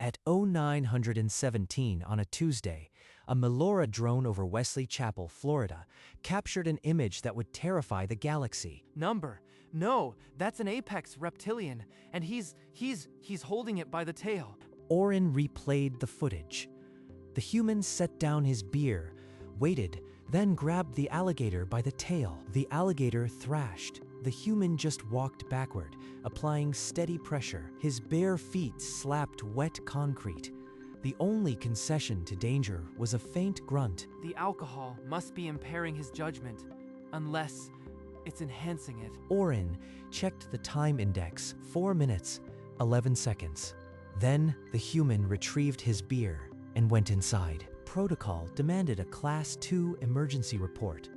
At 0917 on a Tuesday, a Melora drone over Wesley Chapel, Florida, captured an image that would terrify the galaxy. No, that's an apex reptilian, and he's holding it by the tail. Oren replayed the footage. The human set down his beer, waited, then grabbed the alligator by the tail. The alligator thrashed. The human just walked backward, applying steady pressure. His bare feet slapped wet concrete. The only concession to danger was a faint grunt. The alcohol must be impairing his judgment, unless it's enhancing it. Oren checked the time index, 4 minutes, 11 seconds. Then the human retrieved his beer and went inside. Protocol demanded a Class 2 emergency report.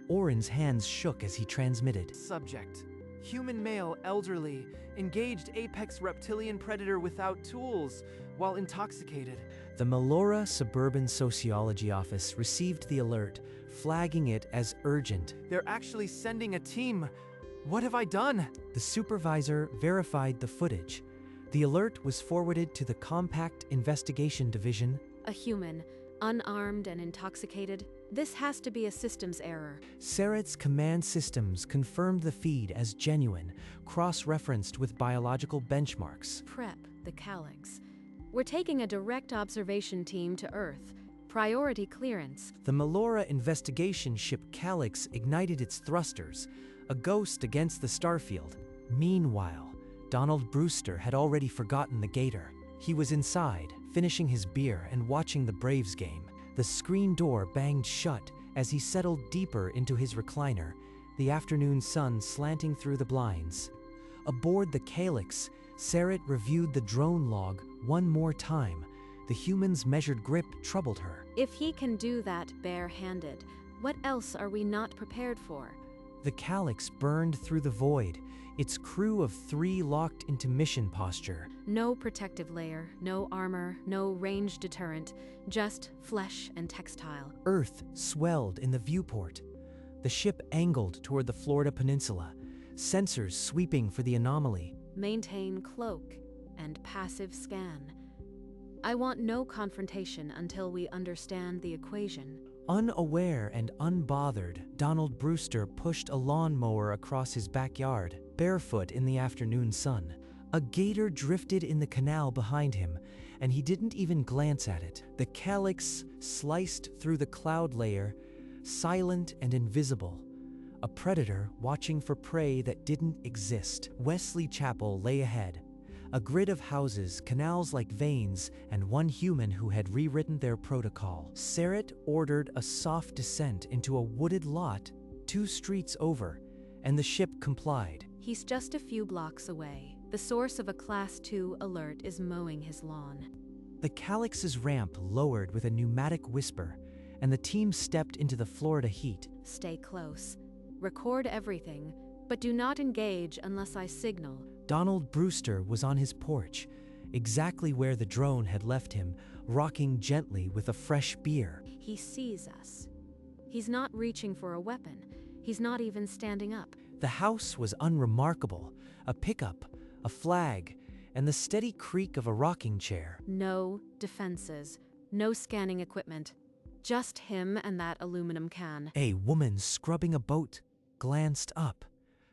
Oren's hands shook as he transmitted. Subject: human male, elderly, engaged apex reptilian predator without tools, while intoxicated. The Melora Suburban Sociology Office received the alert, flagging it as urgent. They're actually sending a team. What have I done? The supervisor verified the footage. The alert was forwarded to the Compact Investigation Division. A human, unarmed and intoxicated. This has to be a systems error. Saret's command systems confirmed the feed as genuine, cross-referenced with biological benchmarks. Prep the Calyx. We're taking a direct observation team to Earth. Priority clearance. The Melora investigation ship Calyx ignited its thrusters, a ghost against the starfield. Meanwhile, Donald Brewster had already forgotten the gator. He was inside, finishing his beer and watching the Braves game. The screen door banged shut as he settled deeper into his recliner, the afternoon sun slanting through the blinds. Aboard the Calyx, Saret reviewed the drone log one more time. The human's measured grip troubled her. If he can do that bare-handed, what else are we not prepared for? The Calyx burned through the void, its crew of 3 locked into mission posture. No protective layer, no armor, no range deterrent, just flesh and textile. Earth swelled in the viewport. The ship angled toward the Florida peninsula, sensors sweeping for the anomaly. Maintain cloak and passive scan. I want no confrontation until we understand the equation. Unaware and unbothered, Donald Brewster pushed a lawnmower across his backyard, barefoot in the afternoon sun. A gator drifted in the canal behind him, and he didn't even glance at it. The Calyx sliced through the cloud layer, silent and invisible. A predator watching for prey that didn't exist. Wesley Chapel lay ahead. A grid of houses, canals like veins, and one human who had rewritten their protocol. Saret ordered a soft descent into a wooded lot 2 streets over, and the ship complied. He's just a few blocks away. The source of a Class 2 alert is mowing his lawn. The Calyx's ramp lowered with a pneumatic whisper, and the team stepped into the Florida heat. Stay close. Record everything, but do not engage unless I signal. Donald Brewster was on his porch, exactly where the drone had left him, rocking gently with a fresh beer. He sees us. He's not reaching for a weapon. He's not even standing up. The house was unremarkable. A pickup, a flag, and the steady creak of a rocking chair. No defenses, no scanning equipment. Just him and that aluminum can. A woman scrubbing a boat glanced up,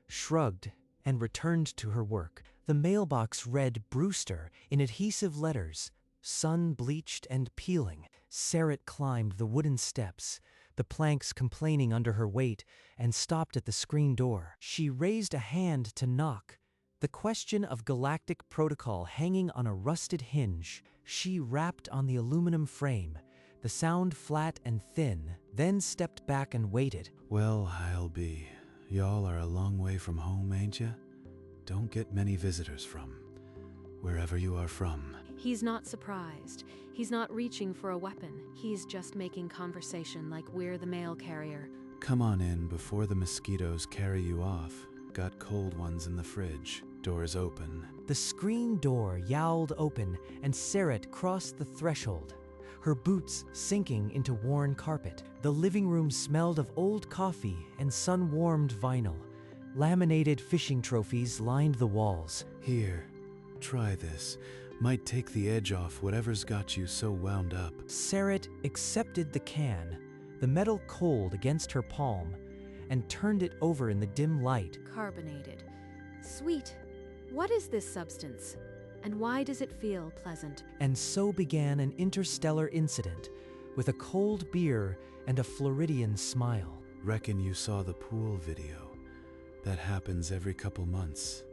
shrugged, and returned to her work. The mailbox read Brewster in adhesive letters, sun-bleached and peeling. Saret climbed the wooden steps, the planks complaining under her weight, and stopped at the screen door. She raised a hand to knock, the question of galactic protocol hanging on a rusted hinge. She rapped on the aluminum frame, the sound flat and thin, then stepped back and waited. Well, I'll be. Y'all are a long way from home, ain't ya? Don't get many visitors from wherever you are from. He's not surprised. He's not reaching for a weapon. He's just making conversation like we're the mail carrier. Come on in before the mosquitoes carry you off. Got cold ones in the fridge. Doors open. The screen door yowled open, and Saret crossed the threshold, her boots sinking into worn carpet. The living room smelled of old coffee and sun-warmed vinyl. Laminated fishing trophies lined the walls. Here, try this. Might take the edge off whatever's got you so wound up. Sarat accepted the can, the metal cold against her palm, and turned it over in the dim light. Carbonated. Sweet. What is this substance? And why does it feel pleasant? And so began an interstellar incident, with a cold beer and a Floridian smile. Reckon you saw the pool video. That happens every couple months.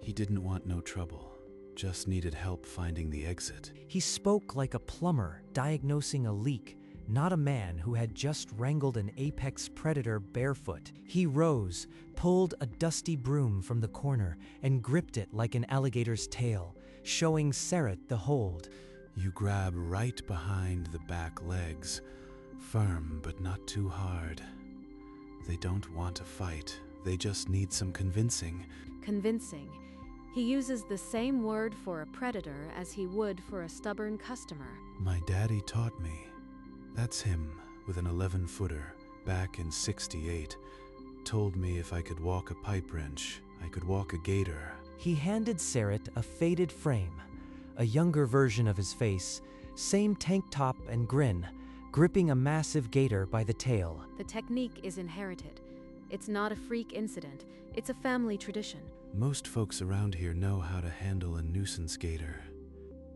He didn't want no trouble, just needed help finding the exit. He spoke like a plumber diagnosing a leak, not a man who had just wrangled an apex predator barefoot. He rose, pulled a dusty broom from the corner, and gripped it like an alligator's tail, showing Sarat the hold. You grab right behind the back legs, firm but not too hard. They don't want to fight, they just need some convincing. Convincing. He uses the same word for a predator as he would for a stubborn customer. My daddy taught me. That's him, with an 11-footer, back in '68. Told me if I could walk a pipe wrench, I could walk a gator. He handed Sarat a faded frame, a younger version of his face, same tank top and grin, gripping a massive gator by the tail. The technique is inherited. It's not a freak incident. It's a family tradition. Most folks around here know how to handle a nuisance gator.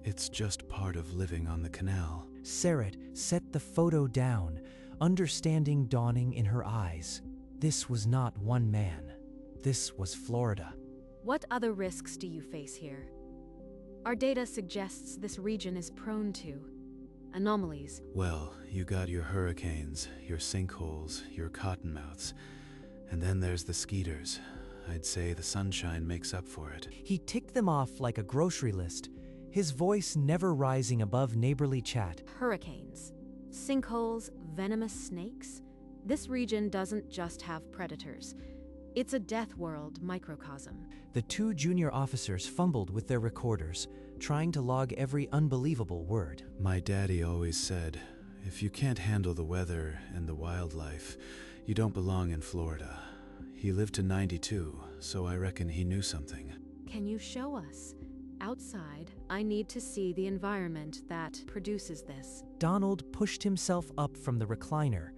It's just part of living on the canal. Sarat set the photo down, understanding dawning in her eyes. This was not one man. This was Florida. What other risks do you face here? Our data suggests this region is prone to anomalies. Well, you got your hurricanes, your sinkholes, your cottonmouths, and then there's the skeeters. I'd say the sunshine makes up for it. He ticked them off like a grocery list, his voice never rising above neighborly chat. Hurricanes, sinkholes, venomous snakes. This region doesn't just have predators. It's a death world microcosm. The two junior officers fumbled with their recorders, trying to log every unbelievable word. My daddy always said, if you can't handle the weather and the wildlife, you don't belong in Florida. He lived to 92, so I reckon he knew something. Can you show us? Outside, I need to see the environment that produces this. Donald pushed himself up from the recliner,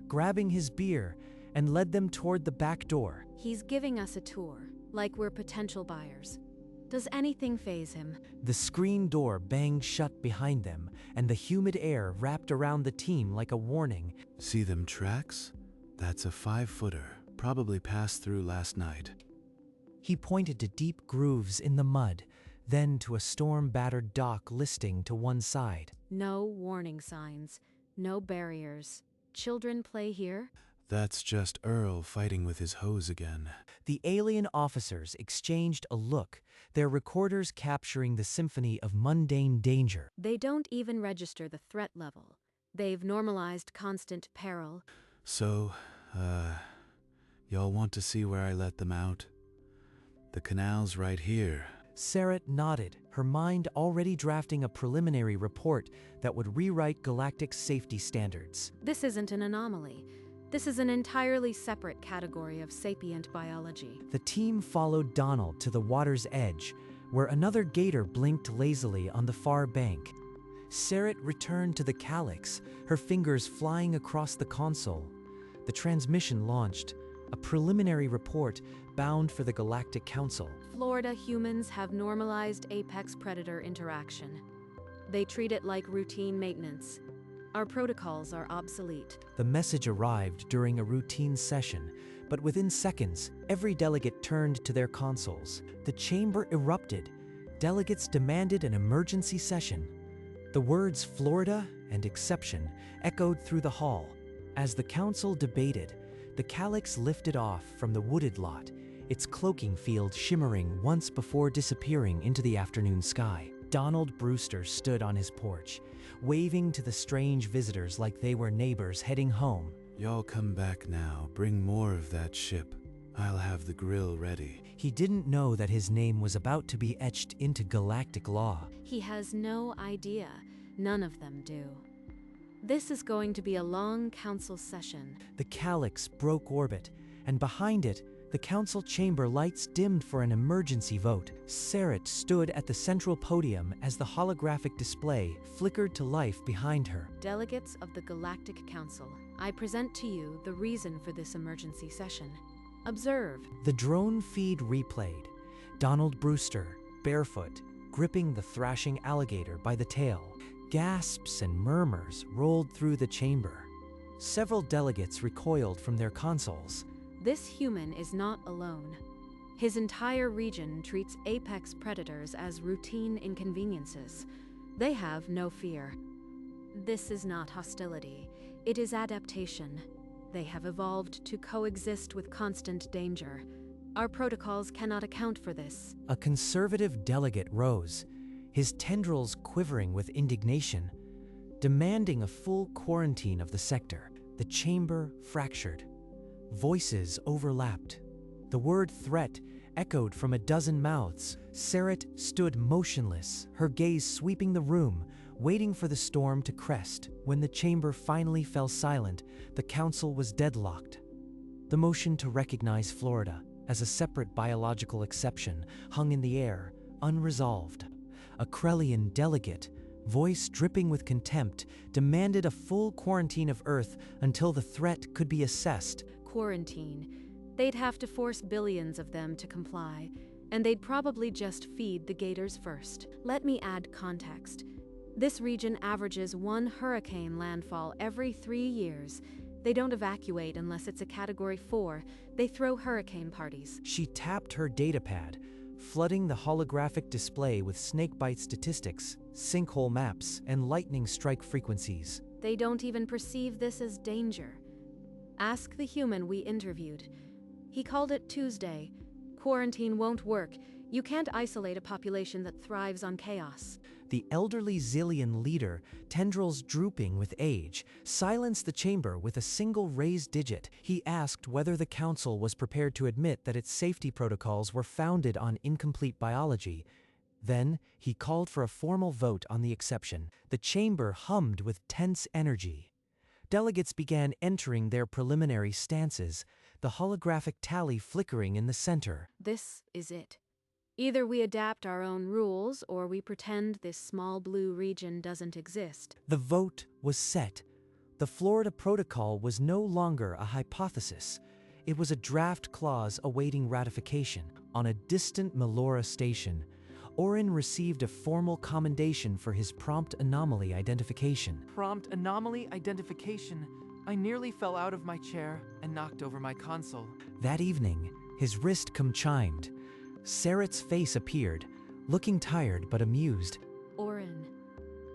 grabbing his beer, and led them toward the back door. He's giving us a tour, like we're potential buyers. Does anything faze him? The screen door banged shut behind them, and the humid air wrapped around the team like a warning. See them tracks? That's a 5-footer, probably passed through last night. He pointed to deep grooves in the mud, then to a storm-battered dock listing to one side. No warning signs, no barriers. Children play here? That's just Earl fighting with his hose again. The alien officers exchanged a look, their recorders capturing the symphony of mundane danger. They don't even register the threat level. They've normalized constant peril. So, y'all want to see where I let them out? The canal's right here. Sarat nodded, her mind already drafting a preliminary report that would rewrite galactic safety standards. This isn't an anomaly. This is an entirely separate category of sapient biology. The team followed Donald to the water's edge, where another gator blinked lazily on the far bank. Sarat returned to the calyx, her fingers flying across the console. The transmission launched, a preliminary report bound for the Galactic Council. Florida humans have normalized apex predator interaction. They treat it like routine maintenance. Our protocols are obsolete. The message arrived during a routine session, but within seconds, every delegate turned to their consoles. The chamber erupted. Delegates demanded an emergency session. The words Florida and exception echoed through the hall. As the council debated, the calyx lifted off from the wooded lot, its cloaking field shimmering once before disappearing into the afternoon sky. Donald Brewster stood on his porch, waving to the strange visitors like they were neighbors heading home. Y'all come back now, bring more of that ship. I'll have the grill ready. He didn't know that his name was about to be etched into galactic law. He has no idea. None of them do. This is going to be a long council session. The calyx broke orbit, and behind it, The council chamber lights dimmed for an emergency vote. Sarat stood at the central podium as the holographic display flickered to life behind her. Delegates of the Galactic Council, I present to you the reason for this emergency session. Observe. The drone feed replayed. Donald Brewster, barefoot, gripping the thrashing alligator by the tail. Gasps and murmurs rolled through the chamber. Several delegates recoiled from their consoles. This human is not alone. His entire region treats apex predators as routine inconveniences. They have no fear. This is not hostility. It is adaptation. They have evolved to coexist with constant danger. Our protocols cannot account for this. A conservative delegate rose, his tendrils quivering with indignation, demanding a full quarantine of the sector. The chamber fractured. Voices overlapped. The word threat echoed from a dozen mouths. Sarat stood motionless, her gaze sweeping the room, waiting for the storm to crest. When the chamber finally fell silent, the council was deadlocked. The motion to recognize Florida as a separate biological exception hung in the air, unresolved. A Krellian delegate, voice dripping with contempt, demanded a full quarantine of Earth until the threat could be assessed. Quarantine. They'd have to force billions of them to comply, and they'd probably just feed the gators first. Let me add context. This region averages 1 hurricane landfall every 3 years. They don't evacuate unless it's a Category 4. They throw hurricane parties. She tapped her datapad, flooding the holographic display with snakebite statistics, sinkhole maps, and lightning strike frequencies. They don't even perceive this as danger. Ask the human we interviewed. He called it Tuesday. Quarantine won't work. You can't isolate a population that thrives on chaos. The elderly Zillion leader, tendrils drooping with age, silenced the chamber with a single raised digit. He asked whether the council was prepared to admit that its safety protocols were founded on incomplete biology. Then, he called for a formal vote on the exception. The chamber hummed with tense energy. Delegates began entering their preliminary stances, the holographic tally flickering in the center. This is it. Either we adapt our own rules, or we pretend this small blue region doesn't exist. The vote was set. The Florida Protocol was no longer a hypothesis. It was a draft clause awaiting ratification. On a distant Melora station, Orin received a formal commendation for his prompt anomaly identification. Prompt anomaly identification. I nearly fell out of my chair and knocked over my console. That evening, his wrist chimed. Sarat's face appeared, looking tired but amused. Orin.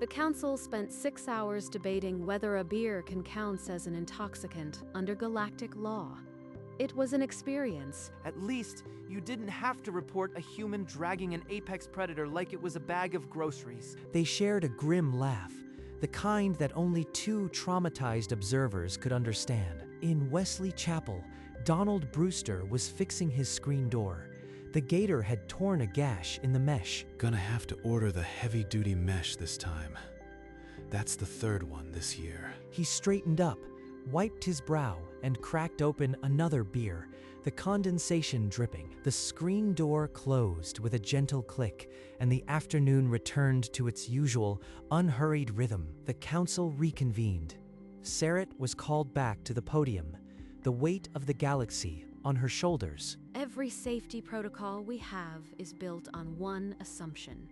The council spent 6 hours debating whether a beer can count as an intoxicant under galactic law. It was an experience. At least, you didn't have to report a human dragging an apex predator like it was a bag of groceries. They shared a grim laugh, the kind that only 2 traumatized observers could understand. In Wesley Chapel, Donald Brewster was fixing his screen door. The gator had torn a gash in the mesh. Gonna have to order the heavy-duty mesh this time. That's the 3rd one this year. He straightened up, wiped his brow, and cracked open another beer, the condensation dripping. The screen door closed with a gentle click, and the afternoon returned to its usual, unhurried rhythm. The council reconvened. Sarat was called back to the podium, the weight of the galaxy on her shoulders. Every safety protocol we have is built on one assumption.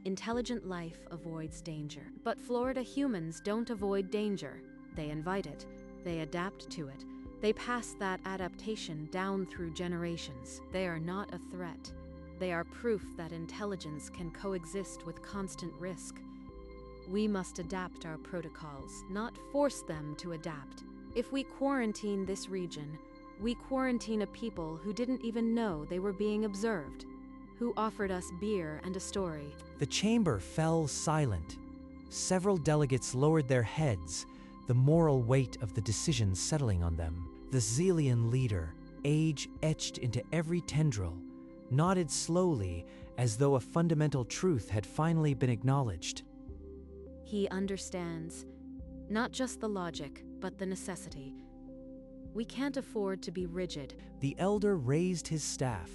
Intelligent life avoids danger. But Florida humans don't avoid danger. They invite it. They adapt to it. They pass that adaptation down through generations. They are not a threat. They are proof that intelligence can coexist with constant risk. We must adapt our protocols, not force them to adapt. If we quarantine this region, we quarantine a people who didn't even know they were being observed, who offered us beer and a story. The chamber fell silent. Several delegates lowered their heads, the moral weight of the decision settling on them. The Zillion leader, age etched into every tendril, nodded slowly as though a fundamental truth had finally been acknowledged. He understands, not just the logic, but the necessity. We can't afford to be rigid. The elder raised his staff,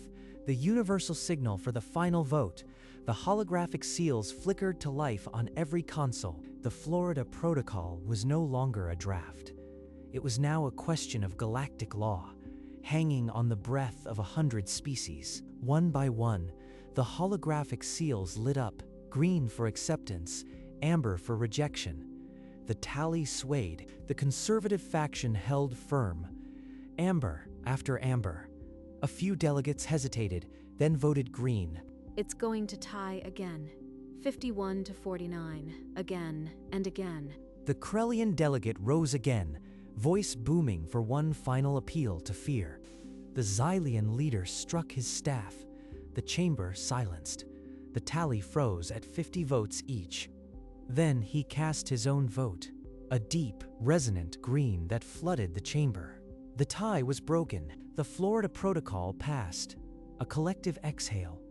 the universal signal for the final vote. The holographic seals flickered to life on every console. The Florida Protocol was no longer a draft. It was now a question of galactic law, hanging on the breath of 100 species. One by one, the holographic seals lit up, green for acceptance, amber for rejection. The tally swayed. The conservative faction held firm. Amber after amber. A few delegates hesitated, then voted green. It's going to tie again. 51 to 49. Again and again. The Krellian delegate rose again, voice booming for one final appeal to fear. The Xylian leader struck his staff. The chamber silenced. The tally froze at 50 votes each. Then he cast his own vote, a deep, resonant green that flooded the chamber. The tie was broken. The Florida Protocol passed. A collective exhale,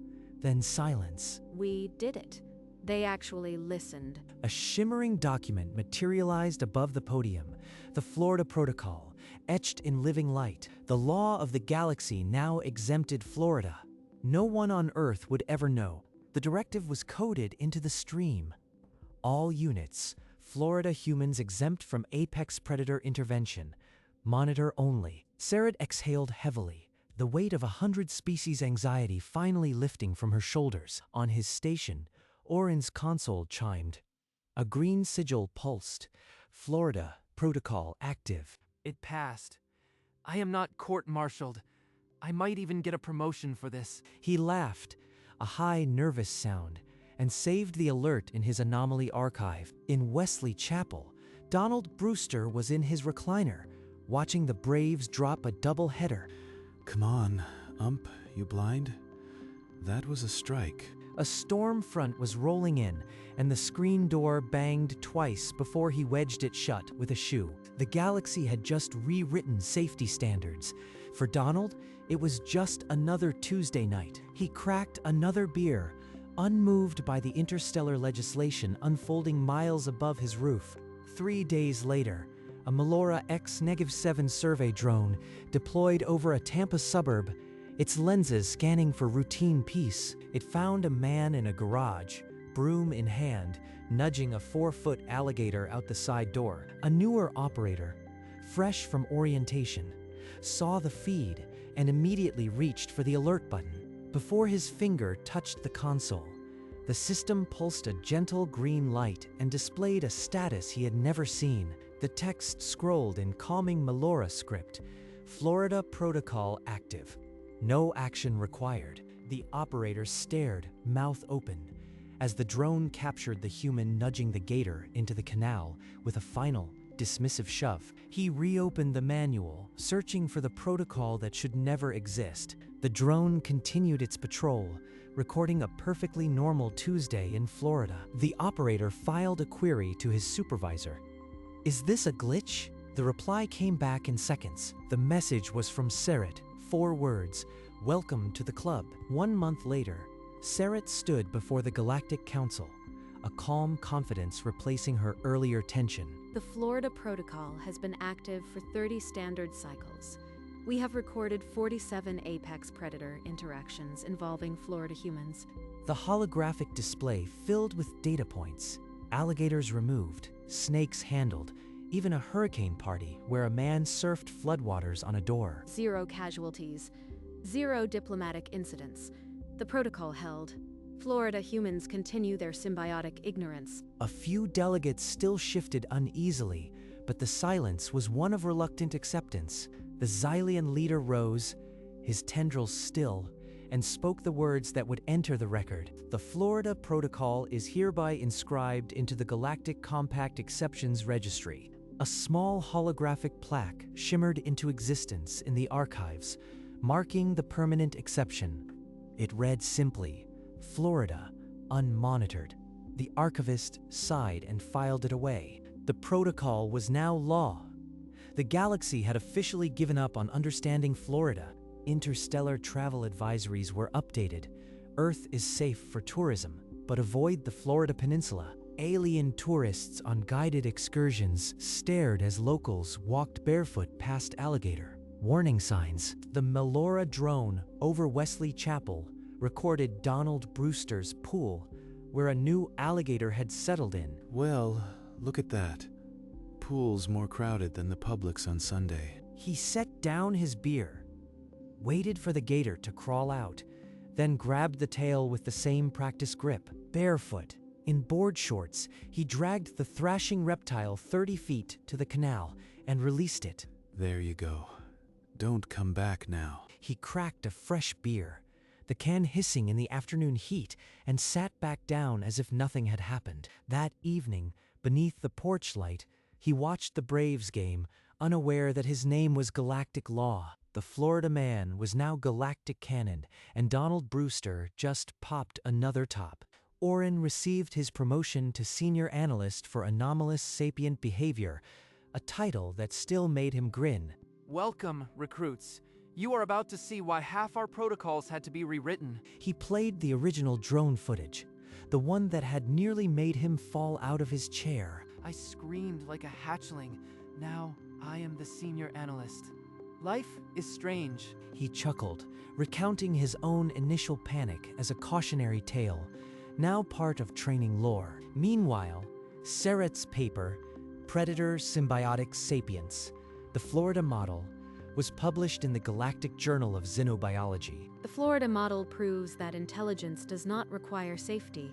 then silence. We did it. They actually listened. A shimmering document materialized above the podium. The Florida Protocol, etched in living light. The law of the galaxy now exempted Florida. No one on Earth would ever know. The directive was coded into the stream. All units, Florida humans exempt from apex predator intervention. Monitor only. Sarah exhaled heavily, the weight of 100 species anxiety finally lifting from her shoulders. On his station, Orin's console chimed. A green sigil pulsed. Florida Protocol active. It passed. I am not court-martialed. I might even get a promotion for this. He laughed, a high, nervous sound, and saved the alert in his anomaly archive. In Wesley Chapel, Donald Brewster was in his recliner, watching the Braves drop a double-header. Come on, ump, you blind? That was a strike. A storm front was rolling in, and the screen door banged twice before he wedged it shut with a shoe. The galaxy had just rewritten safety standards. For Donald, it was just another Tuesday night. He cracked another beer, unmoved by the interstellar legislation unfolding miles above his roof. 3 days later, a Melora X-7 survey drone deployed over a Tampa suburb, its lenses scanning for routine peace. It found a man in a garage, broom in hand, nudging a 4-foot alligator out the side door. A newer operator, fresh from orientation, saw the feed and immediately reached for the alert button. Before his finger touched the console, the system pulsed a gentle green light and displayed a status he had never seen. The text scrolled in calming Melora script, Florida Protocol active. No action required. The operator stared, mouth open, as the drone captured the human nudging the gator into the canal with a final, dismissive shove. He reopened the manual, searching for the protocol that should never exist. The drone continued its patrol, recording a perfectly normal Tuesday in Florida. The operator filed a query to his supervisor. Is this a glitch? The reply came back in seconds. The message was from Sarat, 4 words, welcome to the club. 1 month later, Sarat stood before the Galactic Council, a calm confidence replacing her earlier tension. The Florida Protocol has been active for 30 standard cycles. We have recorded 47 apex predator interactions involving Florida humans. The holographic display filled with data points, alligators removed, snakes handled, even a hurricane party where a man surfed floodwaters on a door. 0 casualties, 0 diplomatic incidents. The protocol held. Florida humans continue their symbiotic ignorance. A few delegates still shifted uneasily, but the silence was one of reluctant acceptance. The Xylian leader rose, his tendrils still, and spoke the words that would enter the record. The Florida Protocol is hereby inscribed into the Galactic Compact Exceptions Registry. A small holographic plaque shimmered into existence in the archives, marking the permanent exception. It read simply, Florida, unmonitored. The archivist sighed and filed it away. The protocol was now law. The galaxy had officially given up on understanding Florida. Interstellar travel advisories were updated. Earth is safe for tourism, but avoid the Florida Peninsula. Alien tourists on guided excursions stared as locals walked barefoot past Alligator. Warning signs. The Melora drone over Wesley Chapel recorded Donald Brewster's pool, where a new alligator had settled in. Well, look at that. Pool's more crowded than the Publix on Sunday. He set down his beer, waited for the gator to crawl out, then grabbed the tail with the same practice grip. Barefoot, in board shorts, he dragged the thrashing reptile 30 feet to the canal and released it. There you go. Don't come back now. He cracked a fresh beer, the can hissing in the afternoon heat, and sat back down as if nothing had happened. That evening, beneath the porch light, he watched the Braves game, unaware that his name was Galactic Law. The Florida man was now Galactic Cannon, and Donald Brewster just popped another top. Orrin received his promotion to Senior Analyst for Anomalous Sapient Behavior, a title that still made him grin. Welcome, recruits. You are about to see why half our protocols had to be rewritten. He played the original drone footage, the one that had nearly made him fall out of his chair. I screamed like a hatchling. Now I am the Senior Analyst. Life is strange. He chuckled, recounting his own initial panic as a cautionary tale, now part of training lore. Meanwhile, Serret's paper, Predator Symbiotic Sapience, the Florida model, was published in the Galactic Journal of Xenobiology. The Florida model proves that intelligence does not require safety.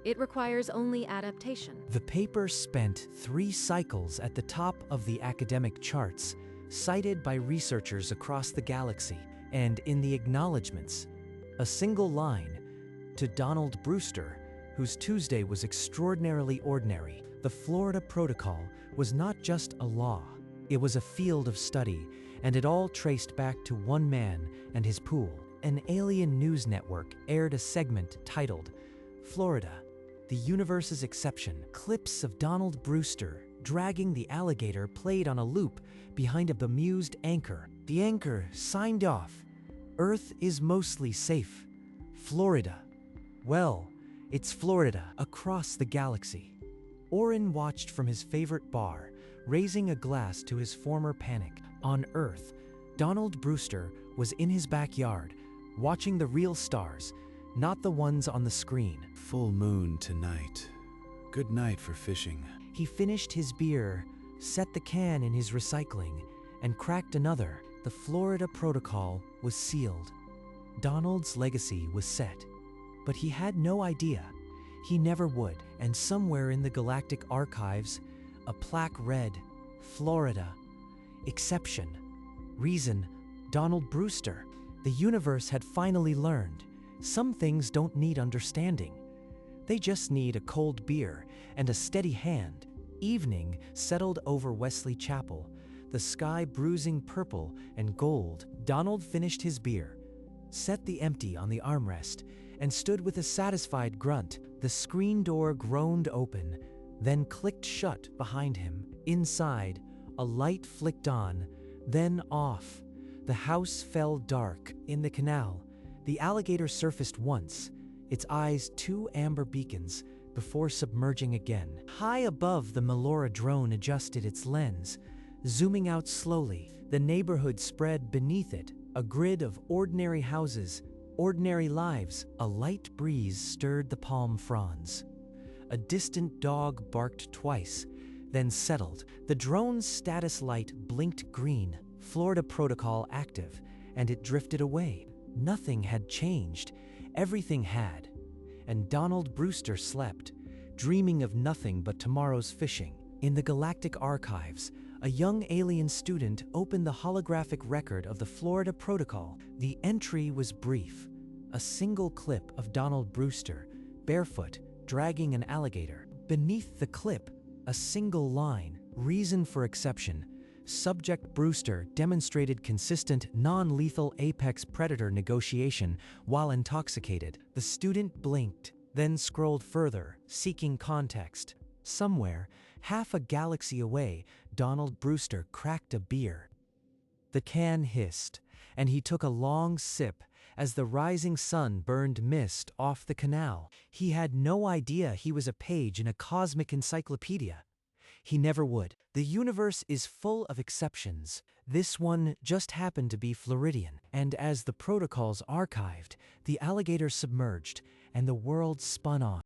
It requires only adaptation. The paper spent 3 cycles at the top of the academic charts, cited by researchers across the galaxy, and in the acknowledgments, a single line, to Donald Brewster, whose Tuesday was extraordinarily ordinary. The Florida Protocol was not just a law, it was a field of study, and it all traced back to one man and his pool. An alien news network aired a segment titled, Florida, the Universe's Exception. Clips of Donald Brewster dragging the alligator played on a loop behind a bemused anchor. The anchor signed off, Earth is mostly safe. Florida. Well, it's Florida across the galaxy. Orrin watched from his favorite bar, raising a glass to his former panic. On Earth, Donald Brewster was in his backyard, watching the real stars, not the ones on the screen. Full moon tonight. Good night for fishing. He finished his beer, set the can in his recycling, and cracked another. The Florida Protocol was sealed. Donald's legacy was set. But he had no idea. He never would. And somewhere in the galactic archives, a plaque read, Florida. Exception. Reason, Donald Brewster. The universe had finally learned. Some things don't need understanding. They just need a cold beer and a steady hand. Evening settled over Wesley Chapel, the sky bruising purple and gold. Donald finished his beer, set the empty on the armrest, and stood with a satisfied grunt. The screen door groaned open, then clicked shut behind him. Inside, a light flicked on, then off. The house fell dark. In the canal, the alligator surfaced once, its eyes 2 amber beacons, before submerging again. High above, the Melora drone adjusted its lens, zooming out slowly. The neighborhood spread beneath it, a grid of ordinary houses, ordinary lives. A light breeze stirred the palm fronds. A distant dog barked twice, then settled. The drone's status light blinked green, Florida Protocol active, and it drifted away. Nothing had changed. Everything had. And Donald Brewster slept, dreaming of nothing but tomorrow's fishing. In the Galactic Archives, a young alien student opened the holographic record of the Florida Protocol. The entry was brief, a single clip of Donald Brewster, barefoot, dragging an alligator. Beneath the clip, a single line, reason for exception. Subject Brewster demonstrated consistent, non-lethal apex predator negotiation while intoxicated. The student blinked, then scrolled further, seeking context. Somewhere, half a galaxy away, Donald Brewster cracked a beer. The can hissed, and he took a long sip as the rising sun burned mist off the canal. He had no idea he was a page in a cosmic encyclopedia. He never would. The universe is full of exceptions. This one just happened to be Floridian. And as the protocols archived, the alligator submerged, and the world spun on.